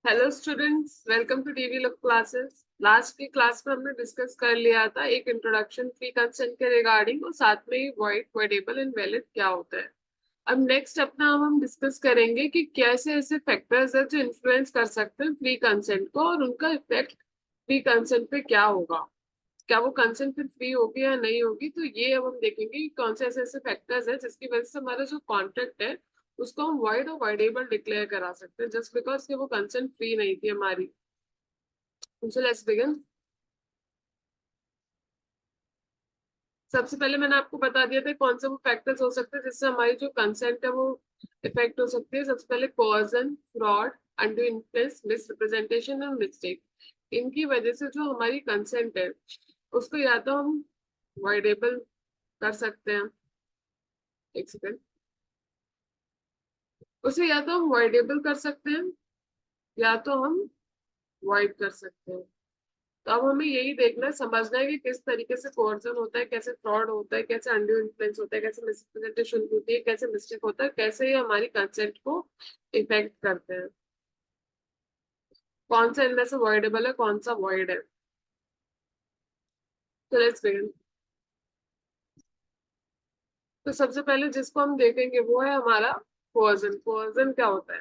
Hello students, welcome to TV look classes. Last की class में हमने डिस्कस कर लिया था एक इंट्रोडक्शन फ्री कंसेंट के रिगार्डिंग और साथ में ही वॉइड, वॉइडेबल एंड वैलिड क्या होता है। अब नेक्स्ट अपना हम डिस्कस करेंगे कि कैसे ऐसे फैक्टर्स है जो इन्फ्लुएंस कर सकते हैं फ्री कंसेंट को और उनका इफेक्ट फ्री कंसेंट पे क्या होगा। क्या वो कंसेंट फिर फ्री होगी या नहीं होगी, तो ये अब हम देखेंगे कि कौन से ऐसे ऐसे फैक्टर्स है जिसकी वजह से हमारा जो कॉन्ट्रैक्ट है उसको हम वाइड और वाइडेबल डिक्लेयर करा सकते हैं जस्ट बिकॉज कि वो कंसेंट फ्री नहीं थी हमारी। So let's begin। सबसे पहले मैंने आपको बता दिया था कौन से वो फैक्टर्स हो सकते हैं जिससे हमारी जो कंसेंट है वो इफेक्ट हो सकती है। सबसे पहले coercion, fraud, undo influence, miss representation और मिस्टेक। इनकी वजह से जो हमारी कंसेंट है उसको या तो हम वाइडेबल कर सकते हैं, एक सेकेंड, उसे या तो हम वाइडेबल कर सकते हैं या तो हम वाइड कर सकते हैं। तो अब हमें यही देखना है, समझना है कि किस तरीके से कोर्जन होता है, कैसे फ्रॉड होता है, कैसे अनड्यू इन्फ्लुएंस होता है, कैसे मिसरिप्रेजेंटेशन होती है, कैसे मिस्टेक होता है, कैसे ये हमारी कंसेंट को इफेक्ट करते हैं, कौन सा इनमें से वॉइडेबल है, कौन सा वॉइड है। तो लेट्स बिगिन। तो सबसे पहले जिसको हम देखेंगे वो है हमारा कोर्जन। कोर्जन क्या होता है?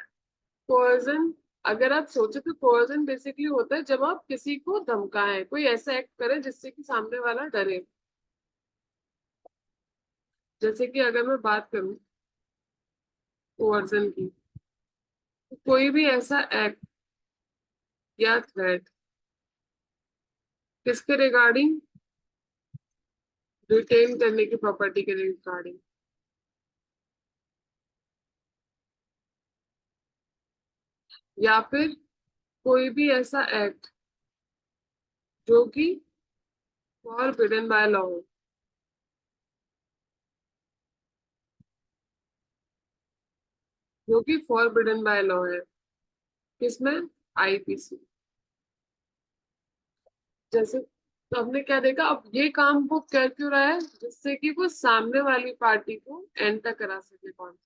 कोर्जन, अगर आप सोचे तो कोर्जन बेसिकली होता है जब आप किसी को धमकाएं, कोई ऐसा एक्ट करे जिससे कि सामने वाला डरे। जैसे कि अगर मैं बात करूं कोर्जन की, तो कोई भी ऐसा एक्ट या थ्रेट किसके रिगार्डिंग, रिटेन करने की प्रॉपर्टी के रिगार्डिंग, या फिर कोई भी ऐसा एक्ट जो कि फॉरबिडन बाय लॉ हो, जो कि फॉरबिडन बाय लॉ है, किसमें, आईपीसी। जैसे तो हमने क्या देखा, अब ये काम वो कर क्यों रहा है, जिससे कि वो सामने वाली पार्टी को एंटर करा सके कौन।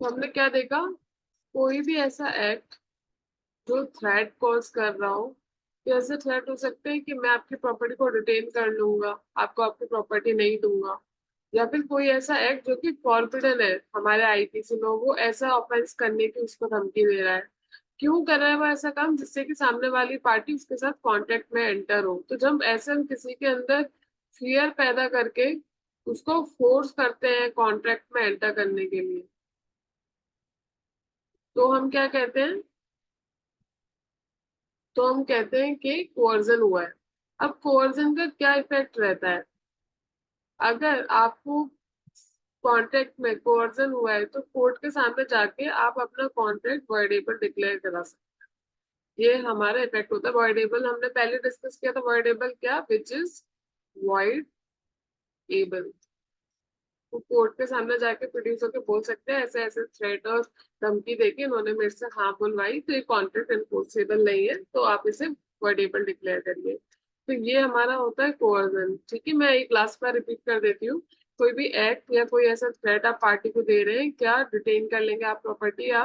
तो हमने क्या देखा, कोई भी ऐसा एक्ट जो थ्रेट कॉज कर रहा हो, तो ऐसे थ्रेट हो सकते हैं कि मैं आपकी प्रॉपर्टी को रिटेन कर लूंगा, आपको आपकी प्रॉपर्टी नहीं दूंगा। या फिर कोई ऐसा एक्ट जो कि फॉरबिडन है हमारे आईपीसी में, वो ऐसा ऑफेंस करने की उसको धमकी दे रहा है। क्यों कर रहा है वो ऐसा काम, जिससे कि सामने वाली पार्टी उसके साथ कॉन्टेक्ट में एंटर हो। तो जब ऐसे हम किसी के अंदर फियर पैदा करके उसको फोर्स करते हैं कॉन्ट्रैक्ट में एंटर करने के लिए, तो हम क्या कहते हैं, तो हम कहते हैं कि कोर्जन हुआ है। अब कोर्जन का क्या इफेक्ट रहता है, अगर आपको कॉन्ट्रैक्ट में कोर्जन हुआ है तो कोर्ट के सामने जाके आप अपना कॉन्ट्रैक्ट वॉइडेबल डिक्लेयर करा सकते हैं। ये हमारा इफेक्ट होता है। वॉइडेबल हमने पहले डिस्कस किया था, वॉइडेबल क्या, विच इज वॉइड एबल। वो कोर्ट के सामने जाके प्रोड्यूस होकर बोल सकते हैं ऐसे ऐसे थ्रेट और धमकी देके इन्होंने मेरे से हाँ बुलवाई, तो ये कॉन्ट्रैक्ट एनफोर्सेबल नहीं है, तो आप इसे वर्डेबल डिक्लेयर करिए। तो ये हमारा होता है कोअर्जन। ठीक है, मैं एक लास्ट बार रिपीट कर देती हूँ। कोई भी एक्ट या कोई ऐसा थ्रेट आप पार्टी को दे रहे हैं, क्या डिटेन कर लेंगे आप प्रॉपर्टी, या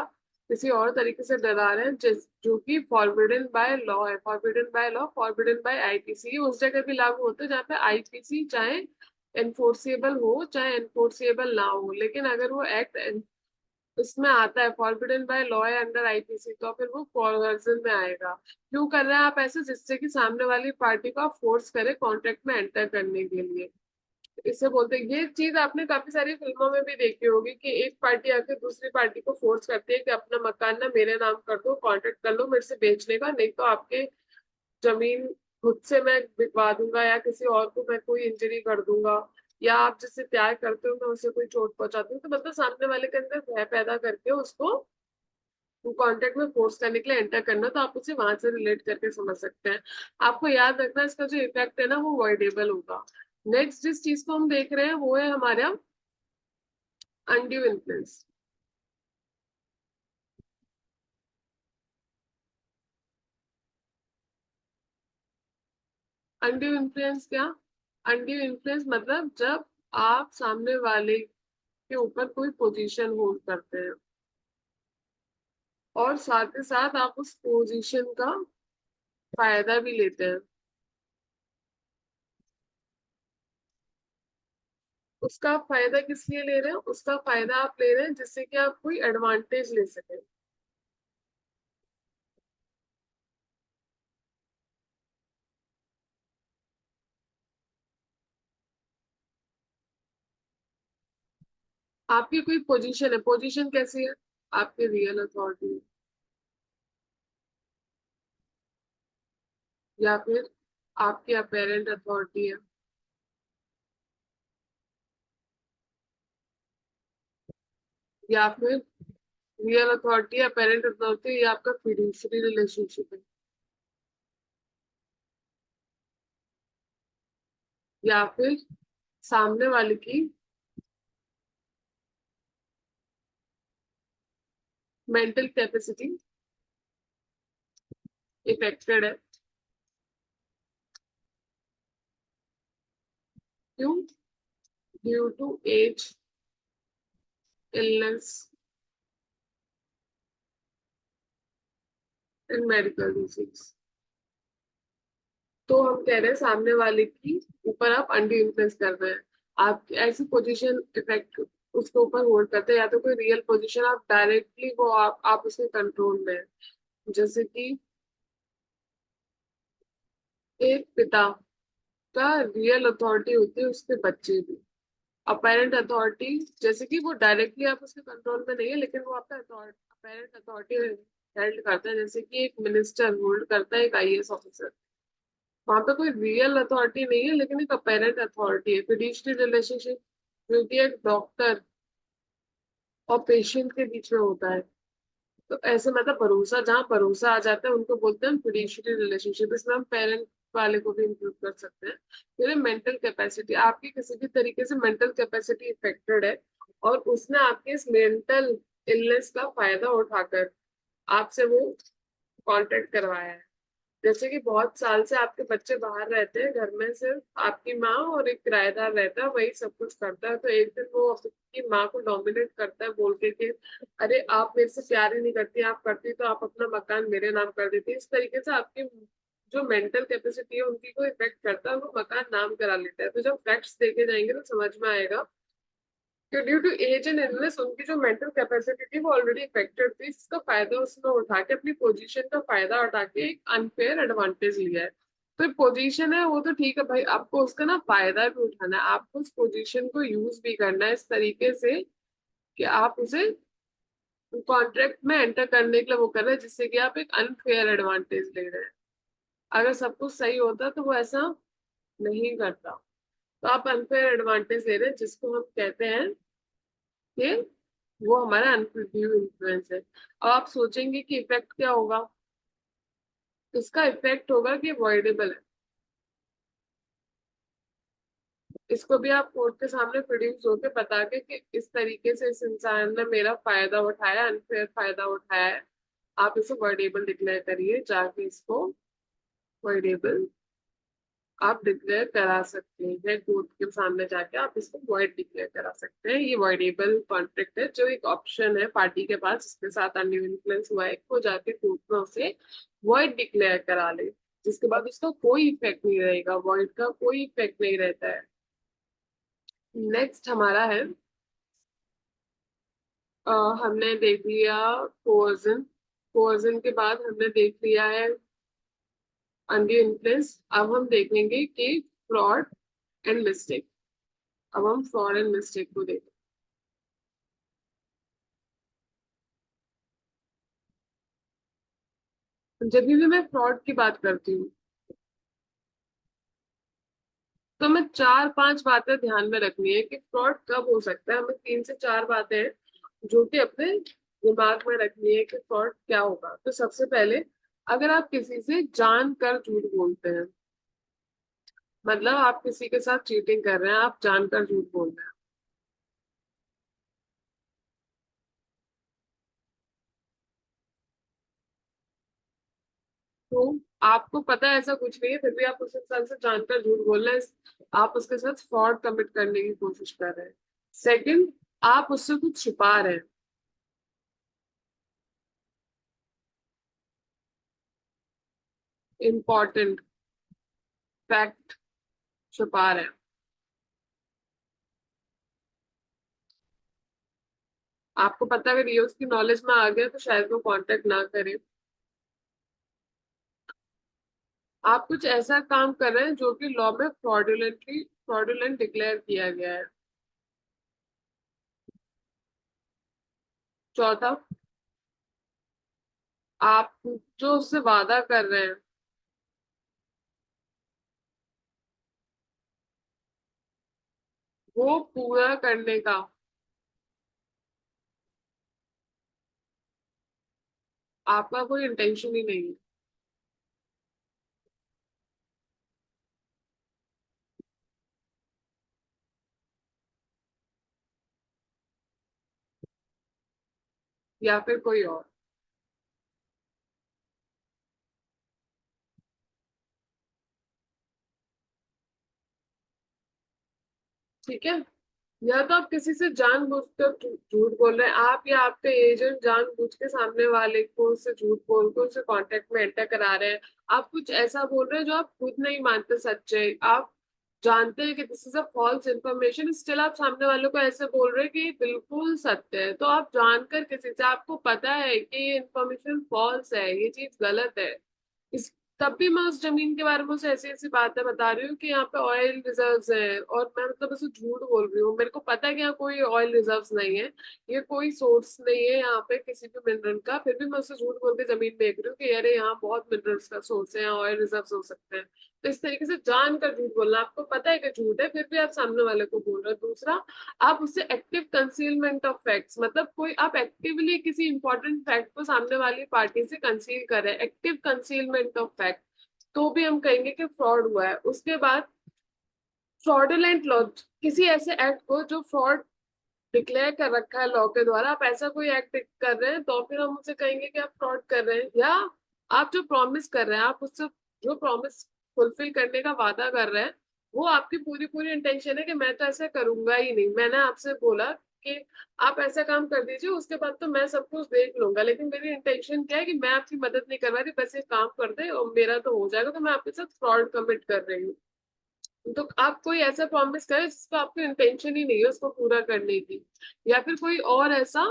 किसी और तरीके से डरा रहे हैं जिस जो कि फॉरबिडन बाय लॉ है। Forbidden by law, forbidden bye IPC उस जगह भी लागू होता है जहाँ पे आईपीसी चाहे एनफोर्सिएबल हो चाहे एनफोर्सिएबल ना हो, लेकिन अगर वो एक्ट उसमें आता है फॉरबिडन बाय लॉ है अंडर आईपीसी, तो फिर वो कोर्जन में आएगा। क्यों कर रहे हैं आप ऐसे, जिससे कि सामने वाली पार्टी को आप फोर्स करे कॉन्ट्रैक्ट में एंटर करने के लिए। इसे बोलते हैं, ये चीज आपने काफी सारी फिल्मों में भी देखी होगी कि एक पार्टी आके दूसरी पार्टी को फोर्स करती है कि अपना मकान ना मेरे नाम कर दो, कॉन्ट्रैक्ट कर लो मेरे से बेचने का, नहीं तो आपके जमीन खुद से मैं बिकवा दूंगा या किसी और को मैं कोई इंजरी कर दूंगा, या आप जिससे प्यार करते हो मैं उसे कोई चोट पहुंचा दूँ। तो मतलब सामने वाले के अंदर भय पैदा करके उसको कॉन्टेक्ट में फोर्स करने के लिए एंटर करना, तो आप उसे वहां से रिलेट करके समझ सकते हैं। आपको याद रखना इसका जो इफेक्ट है ना वो वर्डेबल होगा। नेक्स्ट जिस चीज को हम देख रहे हैं वो है हमारा अनड्यू इन्फ्लुएंस। अनड्यू इन्फ्लुएंस क्या, अनड्यू इन्फ्लुएंस मतलब जब आप सामने वाले आपके ऊपर कोई पोजीशन होल्ड करते हैं और साथ ही साथ आप उस पोजीशन का फायदा भी लेते हैं। उसका आप फायदा किस लिए ले रहे हैं? उसका फायदा आप ले रहे हैं जिससे कि आप कोई एडवांटेज ले सकें। आपकी कोई पोजीशन है, पोजीशन कैसी है? आपकी रियल अथॉरिटी या फिर आपकी अपेरेंट अथॉरिटी है या फिर रियल अथॉरिटी या पेरेंट अथॉरिटी या आपका फिड्यूशरी रिलेशनशिप है या फिर सामने वाले की मेंटल कैपेसिटी इफेक्टेड है। क्यों? Due to age, illness and medical disease. तो हम कह रहे हैं सामने वाले की ऊपर आप अंडर इन्फ्लुएंस कर रहे हैं। आप ऐसी पोजीशन इफेक्ट उसके ऊपर होल्ड करते हैं या तो कोई रियल पोजीशन आप डायरेक्टली वो आप उसके कंट्रोल में हैं। जैसे कि एक पिता का रियल अथॉरिटी होती है उसके बच्चे भी। अपेरेंट अथॉरिटी जैसे कि वो डायरेक्टली आप उसके कंट्रोल में नहीं है लेकिन वो आपका अपेरेंट अथॉरिटी हेल्ड करता है, जैसे कि एक मिनिस्टर होल्ड करता है एक आईएएस ऑफिसर। वहां पे कोई रियल अथॉरिटी नहीं है लेकिन एक अपेरेंट अथॉरिटी है। फिड्यूशरी रिलेशनशिप जो कि एक डॉक्टर और पेशेंट के बीच में होता है। तो ऐसे मतलब भरोसा, जहाँ भरोसा आ जाता है उनको बोलते हैं फिड्यूशरी रिलेशनशिप। इसमें हम पेरेंट वाले को भी इंक्लूड कर सकते हैं। फिर मेंटल कैपेसिटी, आपकी किसी भी तरीके से मेंटल कैपेसिटी इफेक्टेड है और उसने आपके इस मेंटल इलनेस का फायदा उठाकर आपसे वो कांटेक्ट करवाया है। जैसे कि बहुत साल से आपके बच्चे बाहर रहते हैं, घर में सिर्फ आपकी माँ और एक किराएदार रहता है, वही सब कुछ करता है। तो एक दिन वो अपनी माँ को डोमिनेट करता है बोल के कि अरे आप मेरे से प्यार ही नहीं करती, आप करती तो आप अपना मकान मेरे नाम कर देती। इस तरीके से आपकी जो मेंटल कैपेसिटी है उनकी को इफेक्ट करता है, वो मकान नाम करा लेता है। तो जब फैक्ट्स देखे जाएंगे तो समझ में आएगा कि due to age and illness उनकी जो मेंटल कैपेसिटी थी वो ऑलरेडी इफेक्टेड थी। इसका फायदा उसने उठा के, अपनी पोजीशन का फायदा उठा के एक अनफेयर एडवांटेज लिया है। तो पोजीशन है वो तो ठीक है भाई, आपको उसका ना फायदा भी उठाना है, आपको उस पोजीशन को यूज भी करना है इस तरीके से कि आप उसे कॉन्ट्रैक्ट में एंटर करने के लिए वो कर रहे हैं, जिससे कि आप एक अनफेयर एडवांटेज ले रहे हैं। अगर सब कुछ सही होता तो वो ऐसा नहीं करता। तो आप अनफेयर एडवांटेज ले रहे हैं जिसको हम कहते हैं कि वो हमारा अनप्रिड्यू इन्फ्लुएंस है। अब आप सोचेंगे कि इफेक्ट क्या होगा? इसका इफेक्ट होगा कि अवॉइडेबल है। इसको भी आप कोर्ट के सामने प्रोड्यूस होके बता के कि इस तरीके से इस इंसान ने मेरा फायदा उठाया, अनफेयर फायदा उठाया है। आप इसे वर्डेबल डिक्लेयर करिए, जाके इसको वर्डेबल आप डिक्लेयर करा सकते हैं। कोर्ट के सामने जाके आप इसको वॉइड डिक्लेयर करा सकते हैं। ये वॉइडेबल कॉन्ट्रैक्ट है, जो एक ऑप्शन है पार्टी के पास जिसके साथ अनड्यू इन्फ्लुएंस हुआ है, वो जाके कोर्ट में उसे वॉइड डिक्लेयर करा ले, जिसके बाद उसका कोई इफेक्ट नहीं रहेगा, वॉइड का कोई इफेक्ट नहीं रहता है। नेक्स्ट हमारा है हमने देख लिया कोअर्जन। कोअर्जन के बाद हमने देख लिया है अनड्यू इन्फ्लुएंस। अब हम देखेंगे कि फ्रॉड एंड मिस्टेक। अब हम फ्रॉड एंड मिस्टेक को देखें। जब भी मैं फ्रॉड की बात करती हूँ तो हमें चार पांच बातें ध्यान में रखनी है कि फ्रॉड कब हो सकता है। हमें तीन से चार बातें हैं जो कि अपने दिमाग में रखनी है कि फ्रॉड क्या होगा। तो सबसे पहले, अगर आप किसी से जानकर झूठ बोलते हैं, मतलब आप किसी के साथ चीटिंग कर रहे हैं, आप जानकर झूठ बोल रहे हैं, तो आपको पता है ऐसा कुछ नहीं है, फिर भी आप उस इंसान से जानकर झूठ बोल रहे हैं, आप उसके साथ फ्रॉड कमिट करने की कोशिश कर रहे हैं। सेकंड, आप उससे कुछ छुपा रहे हैं, इम्पोर्टेंट फैक्ट छुपा रहे हैं। आपको पता है, अगर ये उसकी नॉलेज में आ गया तो शायद वो कांटेक्ट ना करे। आप कुछ ऐसा काम कर रहे हैं जो कि लॉ में फ्रॉडुलेंट डिक्लेयर किया गया है। चौथा, आप जो उससे वादा कर रहे हैं वो पूरा करने का आपका कोई इंटेंशन ही नहीं है। या फिर कोई और। ठीक है। या तो आप किसी से जानबूझकर झूठ बोल रहे हैं, आप या आपके एजेंट जानबूझ के सामने वाले को उससे झूठ बोल के उससे कांटेक्ट में एंटर करा रहे हैं। आप कुछ ऐसा बोल रहे हैं जो आप खुद नहीं मानते सच्चे, आप जानते हैं कि this is a false information, still आप सामने वालों को ऐसे बोल रहे हैं कि ये बिल्कुल सत्य है। तो आप जानकर किसी से, आपको पता है कि ये इन्फॉर्मेशन फॉल्स है, ये चीज गलत है, इस तब भी मैं उस जमीन के बारे में उसे ऐसी ऐसी बातें बता रही हूँ कि यहाँ पे ऑयल रिजर्व्स हैं, और मैं मतलब उसे झूठ बोल रही हूँ। मेरे को पता है कि यहाँ कोई ऑयल रिजर्व्स नहीं है, ये कोई सोर्स नहीं है यहाँ पे किसी भी मिनरल का, फिर भी मैं उसे झूठ बोल के जमीन बेच रही हूँ कि अरे यहाँ बहुत मिनरल्स का सोर्स है, यहाँ ऑयल रिजर्व्स हो सकते हैं। तो इस तरीके से जानकर झूठ बोलना, आपको पता है कि झूठ है फिर भी आप सामने वाले को बोल रहे हो। दूसरा, आप उससे एक्टिव कंसीलमेंट ऑफ फैक्ट्स, मतलब कोई आप एक्टिवली किसी इंपॉर्टेंट फैक्ट को सामने वाली पार्टी से कंसील कर रहे हैं, एक्टिव कंसीलमेंट ऑफ फैक्ट, तो भी हम कहेंगे कि फ्रॉड हुआ है। उसके बाद फ्रॉडुलेंट लॉ, किसी ऐसे एक्ट को जो फ्रॉड डिक्लेयर कर रखा है लॉ के द्वारा, आप ऐसा कोई एक्ट कर रहे हैं तो फिर हम उसे कहेंगे कि आप फ्रॉड कर रहे हैं। या आप जो प्रॉमिस कर रहे हैं, आप उससे जो प्रॉमिस फुलफिल करने का वादा कर रहे हैं, वो आपकी पूरी पूरी इंटेंशन है कि मैं तो ऐसा करूंगा ही नहीं, मैंने आपसे बोला कि आप ऐसा काम कर दीजिए, उसके बाद तो मैं सब कुछ देख लूंगा, लेकिन मेरी इंटेंशन क्या है कि मैं आपकी मदद नहीं करवा रही, बस ये काम कर दे और मेरा तो हो जाएगा, तो मैं आपके साथ फ्रॉड कमिट कर रही हूँ। तो आप कोई ऐसा प्रॉमिस करें जिसको आपको इंटेंशन ही नहीं है उसको पूरा करने की। या फिर कोई और ऐसा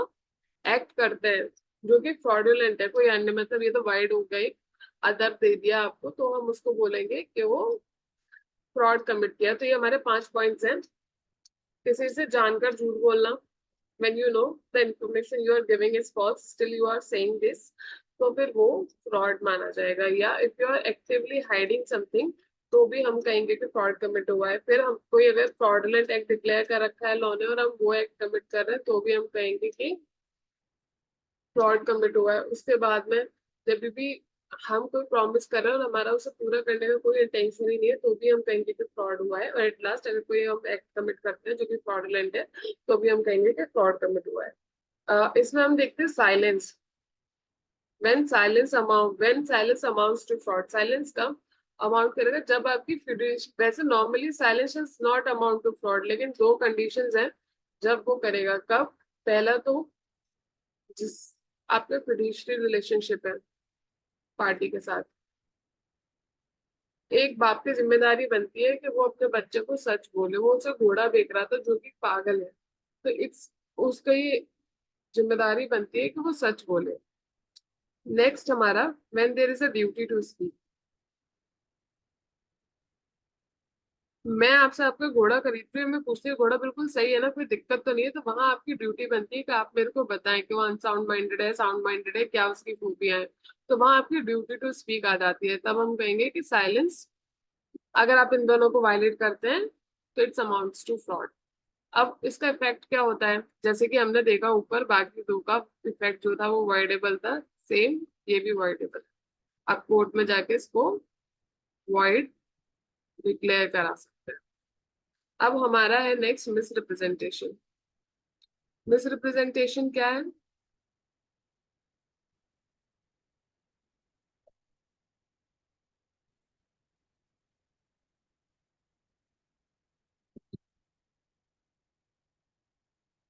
एक्ट करते हैं जो कि फ्रॉडुलेंट है, कोई अन्य, मतलब ये तो वाइड हो गई, अदर दे दिया आपको तो हम उसको बोलेंगे कि वो फ्रॉड कमिट किया। तो ये हमारे 5 पॉइंट्स हैं। किसी से जानकर झूठ बोलना, when you know the information you are giving is false still you are saying this, तो फिर वो फ्रॉड माना जाएगा। या if you are actively hiding something, तो भी हम कहेंगे कि फ्रॉड कमिट हुआ है। फिर हम कोई अगर फ्रॉडुलेंट एक्ट डिक्लेयर कर रखा है लॉ ने और हम वो एक्ट कमिट कर रहे हैं, तो भी हम कहेंगे कि फ्रॉड कमिट हुआ है। उसके बाद में जब भी हम कोई प्रॉमिस कर रहे हैं और हमारा उसे पूरा करने का कोई इंटेंशन ही नहीं है, तो भी हम कहेंगे कि फ्रॉड हुआ है। और एट लास्ट अगर कोई हम एक्ट कमिट करते हैं जो कि फ्रॉडुलेंट है, तो भी हम कहेंगे कि फ्रॉड कमिट हुआ है। इसमें हम देखते हैं silence. When silence amounts to fraud, silence कब अमाउंट करेगा जब आपकी फिड्यूश, वैसे normally silence is not amount to fraud, लेकिन दो कंडीशंस हैं जब वो करेगा। कब? पहला तो जिस आपके फिड्यूशरी रिलेशनशिप है पार्टी के साथ, एक बाप की जिम्मेदारी बनती है कि वो अपने बच्चे को सच बोले। वो उसे घोड़ा बेच रहा था जो कि पागल है, तो इट्स उसकी जिम्मेदारी बनती है कि वो सच बोले। नेक्स्ट हमारा, when there is a duty to speak. मैं आपसे आपका घोड़ा खरीद रही हूँ, मैं पूछती हूँ घोड़ा बिल्कुल सही है ना, कोई दिक्कत तो नहीं है, तो वहां आपकी ड्यूटी बनती है कि आप मेरे को बताएं कि वो अनसाउंड माइंडेड है, साउंड माइंडेड है, क्या उसकी खूबियां हैं। तो वहां आपकी ड्यूटी टू स्पीक आ जाती है। तब हम कहेंगे कि साइलेंस, अगर आप इन दोनों को वायलेट करते हैं तो इट्स अमाउंट्स टू फ्रॉड। अब इसका इफेक्ट क्या होता है, जैसे कि हमने देखा ऊपर, बाकी दो का इफेक्ट जो था वो वॉइडेबल था, सेम ये भी वॉइडेबल। आप कोर्ट में जाके इसको वॉइड डिक्लेयर करा सकते हैं। अब हमारा है next misrepresentation. Misrepresentation क्या है?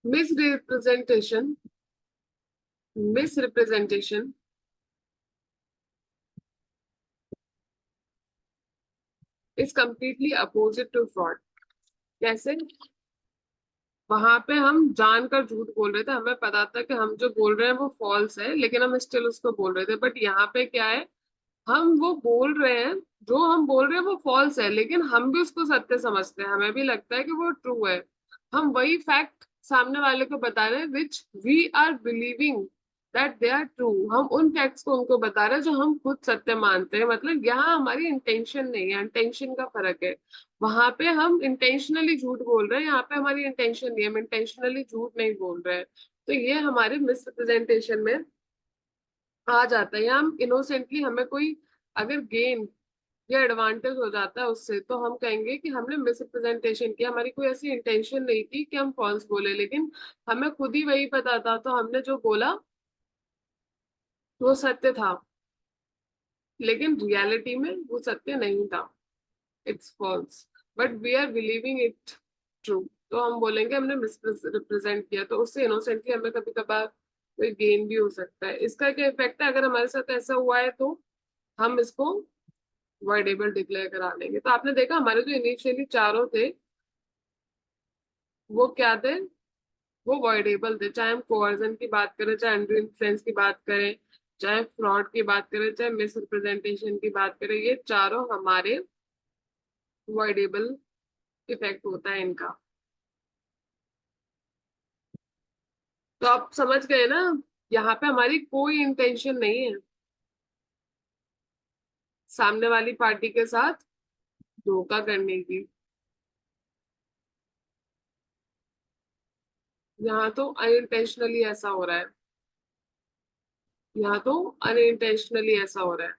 Misrepresentation misrepresentation is completely opposite to fraud. कैसे? वहां पे हम जानकर झूठ बोल रहे थे, हमें पता था कि हम जो बोल रहे हैं वो फॉल्स है, लेकिन हम स्टिल उसको बोल रहे थे। बट यहाँ पे क्या है, हम वो बोल रहे हैं, जो हम बोल रहे हैं वो फॉल्स है, लेकिन हम भी उसको सत्य समझते हैं, हमें भी लगता है कि वो ट्रू है। हम वही फैक्ट सामने वाले को बता रहे हैं which we are believing that they are true. हम उन फैक्ट्स को उनको बता रहे हैं जो हम खुद सत्य मानते हैं। मतलब यहाँ हमारी इंटेंशन नहीं है, इंटेंशन का फर्क है। वहां पे हम इंटेंशनली झूठ बोल रहे हैं, यहाँ पे हमारी इंटेंशन नहीं है, हम इंटेंशनली झूठ नहीं बोल रहे हैं। तो ये हमारे मिसरिप्रेजेंटेशन में आ जाता है। या हम इनोसेंटली, हमें कोई अगर गेन या एडवांटेज हो जाता है उससे, तो हम कहेंगे कि हमने मिसरिप्रेजेंटेशन किया, हमारी कोई ऐसी इंटेंशन नहीं थी कि हम फॉल्स बोले, लेकिन हमें खुद ही वही पता था, तो हमने जो बोला वो सत्य था, लेकिन रियलिटी में वो सत्य नहीं था, it's false, but we are believing it true. तो हम बोलेंगे हमने मिसरिप्रेजेंट किया, तो उससे इनोसेंटली हमें कभी कभार कोई गेन भी हो सकता है। इसका क्या इफेक्ट है, अगर हमारे साथ ऐसा हुआ है तो हम इसको वर्डेबल डिक्लेयर करा लेंगे। तो आपने देखा हमारे जो इनिशियली चारों थे वो क्या थे, वो वर्डेबल थे। चाहे हम कोवर्जन की बात करें, चाहे अंडर इन्फ्लुएंस की बात करें, चाहे फ्रॉड की बात करें, चाहे मिसरिप्रेजेंटेशन की बात करें, ये चारों हमारे वर्डेबल इफेक्ट होता है इनका। तो आप समझ गए ना, यहाँ पे हमारी कोई इंटेंशन नहीं है सामने वाली पार्टी के साथ धोखा करने की। यहाँ तो अनइंटेंशनली ऐसा हो रहा है, यहाँ तो अनइंटेंशनली ऐसा हो रहा है।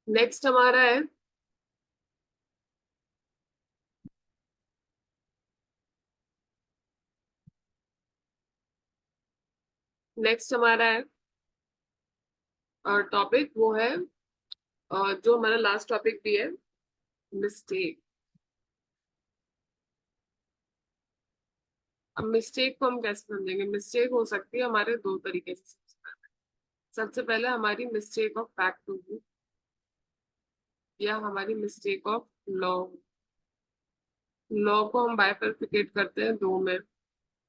नेक्स्ट हमारा है, नेक्स्ट हमारा है टॉपिक, वो है जो हमारा लास्ट टॉपिक भी है, मिस्टेक। अब मिस्टेक को हम कैसे समझेंगे? मिस्टेक हो सकती है हमारे दो तरीके से। सबसे पहले हमारी मिस्टेक ऑफ फैक्ट होगी, या हमारी मिस्टेक ऑफ लॉ। लॉ को हम बाइफरफिकेट करते हैं दो में,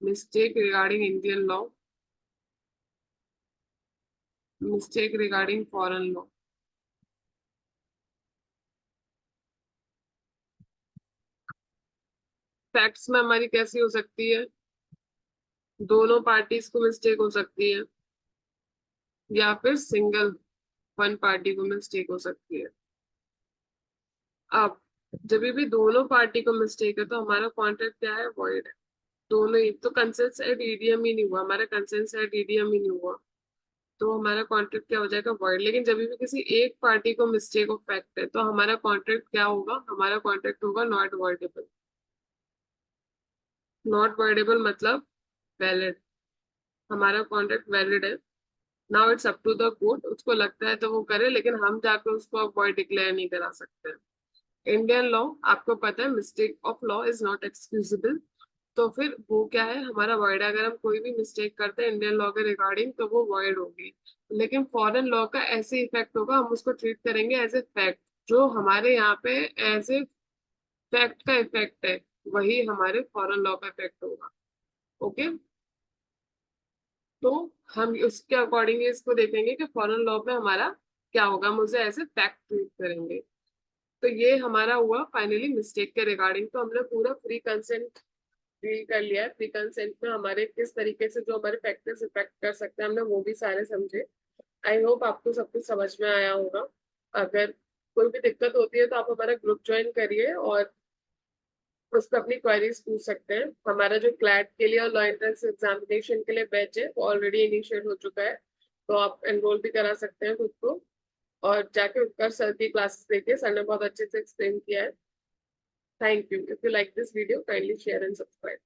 mistake regarding Indian law, mistake regarding foreign law. Facts में हमारी कैसी हो सकती है, दोनों पार्टीज को मिस्टेक हो सकती है, या फिर सिंगल वन पार्टी को मिस्टेक हो सकती है। अब जब भी दोनों पार्टी को मिस्टेक है तो हमारा कॉन्ट्रैक्ट क्या है, वॉइड है। दोनों ही तो कंसेंट एट ईडीएम ही नहीं हुआ, हमारा कंसेंट एट ईडीएम ही नहीं हुआ, तो हमारा कॉन्ट्रैक्ट क्या हो जाएगा, वॉइड। लेकिन जब भी किसी एक पार्टी को मिस्टेक ऑफ फैक्ट है तो हमारा कॉन्ट्रैक्ट क्या होगा, हमारा कॉन्ट्रैक्ट होगा नॉट वॉइडेबल। नॉट वॉइडेबल मतलब वैलिड, हमारा कॉन्ट्रैक्ट वैलिड है। Now it's up to the court, उसको लगता है तो वो करे, लेकिन हम जाकर उसको वॉइड डिक्लेयर नहीं करा सकते। इंडियन लॉ, आपको पता है mistake of law is not excusable, तो फिर वो क्या है, हमारा वॉइड। अगर हम कोई भी मिस्टेक करते हैं इंडियन लॉ के रिगार्डिंग तो वो वॉइड होगी। लेकिन फॉरेन लॉ का ऐसे इफेक्ट होगा, हम उसको ट्रीट करेंगे एज ए फैक्ट, जो हमारे यहाँ पे एज ए फैक्ट का इफेक्ट है, वही हमारे फॉरेन लॉ का इफेक्ट होगा। ओके, तो हम उसके अकॉर्डिंग इसको देखेंगे कि फॉरेन लॉ पे हमारा क्या होगा, हम उसे ऐसे फैक्ट ट्रीट करेंगे। तो ये हमारा हुआ फाइनली मिस्टेक के रिगार्डिंग। तो हमने पूरा फ्री कंसेंट डील कर लिया है। प्री कंसेंट में हमारे किस तरीके से जो हमारे फैक्टर्स इफेक्ट कर सकते हैं हमने वो भी सारे समझे। आई होप आपको सब कुछ समझ में आया होगा। अगर कोई भी दिक्कत होती है तो आप हमारा ग्रुप ज्वाइन करिए और उस पर अपनी क्वेरीज पूछ सकते हैं। हमारा जो क्लैट के लिए और लॉ एंट्रेंस एग्जामिनेशन के लिए बैच है वो ऑलरेडी इनिशिएट हो चुका है, तो आप एनरोल भी करा सकते हैं खुद को, और जाके उत्कर सर की क्लासेस देखिए, सर ने बहुत अच्छे से एक्सप्लेन किया है। Thank you. If you like this video kindly share and subscribe.